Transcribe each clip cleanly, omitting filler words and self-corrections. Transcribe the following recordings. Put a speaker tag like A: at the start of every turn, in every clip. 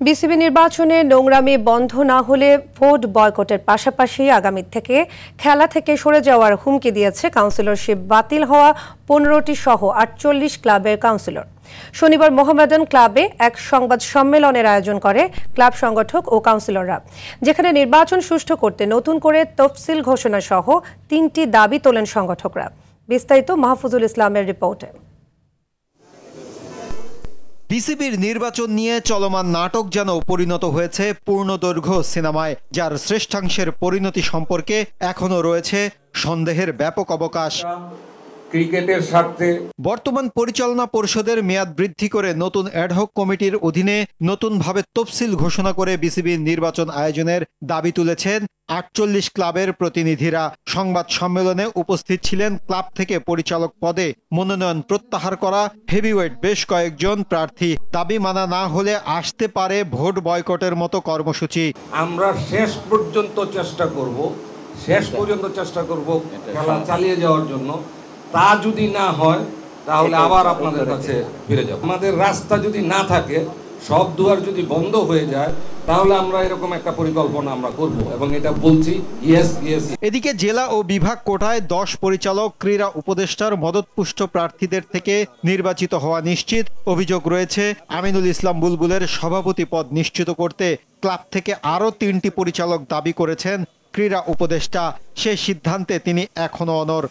A: BCB নির্বাচনে নোংরামি বন্ধ না হলে ভোট বয়কটের পাশাপাশি আগামী থেকে খেলা থেকে সরে যাওয়ার হুমকি দিয়েছে কাউন্সিলরশিপ বাতিল হওয়া 15টি সহ 48 ক্লাবের কাউন্সিলর। শনিবার মোহামেডান ক্লাবে এক সংবাদ সম্মেলনের আয়োজন করে ক্লাব সংগঠক ও কাউন্সিলররা, যেখানে নির্বাচন সুষ্ঠু করতে নতুন করে তফসিল ঘোষণা সহ 3টি দাবি তোলেন সংগঠকরা। বিস্তারিত মাহফুজুল ইসলামের রিপোর্টে।
B: বিসিবির নির্বাচন নিয়ে চলমান নাটক যেন পরিণত হয়েছে পূর্ণদৈর্ঘ্য সিনেমায়, যার শ্রেষ্ঠাংশের পরিণতি সম্পর্কে এখনো রয়েছে সন্দেহের ব্যাপক অবকাশ।
C: ক্রিকেটের স্বার্থে
B: বর্তমান পরিচালনা পরিষদের মেয়াদ বৃদ্ধি করে নতুন অ্যাডহক কমিটির অধীনে নতুনভাবে তফসিল ঘোষণা করে বিসিবির নির্বাচন আয়োজনের দাবি তুলেছেন 48 ক্লাবের প্রতিনিধিরা। সংবাদ সম্মেলনে উপস্থিত ছিলেন ক্লাব থেকে পরিচালক পদে মনোনয়ন প্রত্যাহার করা হেভিওয়েট বেশ কয়েকজন প্রার্থী। দাবি মানা না হলে আসতে পারে ভোট বয়কটের মতো কর্মসূচি।
C: আমরা শেষ পর্যন্ত চেষ্টা করব খেলা চালিয়ে যাওয়ার জন্য। তা যদি না হয় তাহলে আবার আপনাদের কাছে ফিরে যাব। আমাদের রাস্তা যদি না থাকে, সব দুয়ার যদি বন্ধ হয়ে যায়, তাহলে আমরা এরকম একটা পরিকল্পনা আমরা করব এবং এটা বলছি ইয়েস।
B: এদিকে জেলা ও বিভাগ কোটায় 10 পরিচালক ক্রীড়া উপদেষ্টার মদতপুষ্ট প্রার্থীদের থেকে নির্বাচিত হওয়া নিশ্চিত। অভিযোগ রয়েছে আমিনুল ইসলাম বুলবুলের সভাপতি পদ নিশ্চিত করতে ক্লাব থেকে আরও 3টি পরিচালক দাবি করেছেন ক্রীড়া উপদেষ্টা। সেই সিদ্ধান্তে তিনি এখনো অনড়।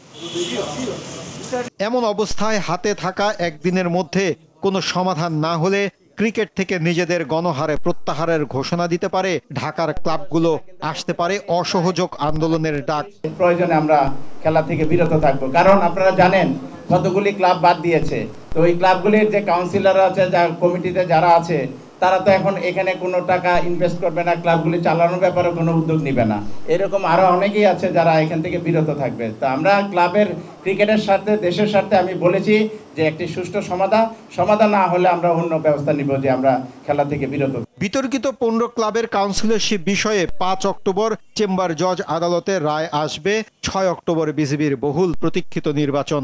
B: এমন অবস্থায় হাতে থাকা একদিনের মধ্যে কোনো সমাধান না হলে ক্রিকেট থেকে নিজেদের গণহারে প্রত্যাহারের ঘোষণা দিতে পারে ঢাকার ক্লাবগুলো। আসতে পারে অসহযোগ আন্দোলনের ডাক।
D: প্রয়োজনে আমরা খেলা থেকে বিরত থাকবো, কারণ আপনারা জানেন কতগুলি ক্লাব বাদ দিয়েছে। তো ওই ক্লাবগুলির যে কাউন্সিলর আছে, যা কমিটিতে যারা আছে, তারা তো এখন এখানে কোনো টাকা ইনভেস্ট করবে না, ক্লাবগুলি চালানোর ব্যাপারে কোনো উদ্যোগ নেবে না। এরকম আরো অনেকেই আছে যারা এখান থেকে বিরত থাকবে। তো আমরা ক্লাবের ক্রিকেটের স্বার্থে, দেশের স্বার্থে আমি বলেছি যে একটি সুষ্ঠু সমাধান না হলে আমরা অন্য ব্যবস্থা নিব, যে আমরা খেলা থেকে বিরত।
B: বিতর্কিত 15 ক্লাবের কাউন্সিলরশিপ বিষয়ে 5 অক্টোবর চেম্বার জজ আদালতে রায় আসবে। 6 অক্টোবর বিসিবির বহুল প্রতীক্ষিত নির্বাচন।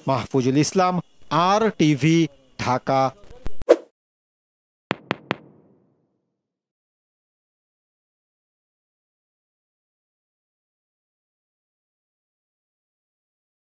B: মাহফুজুল ইসলাম, RTV, ঢাকা।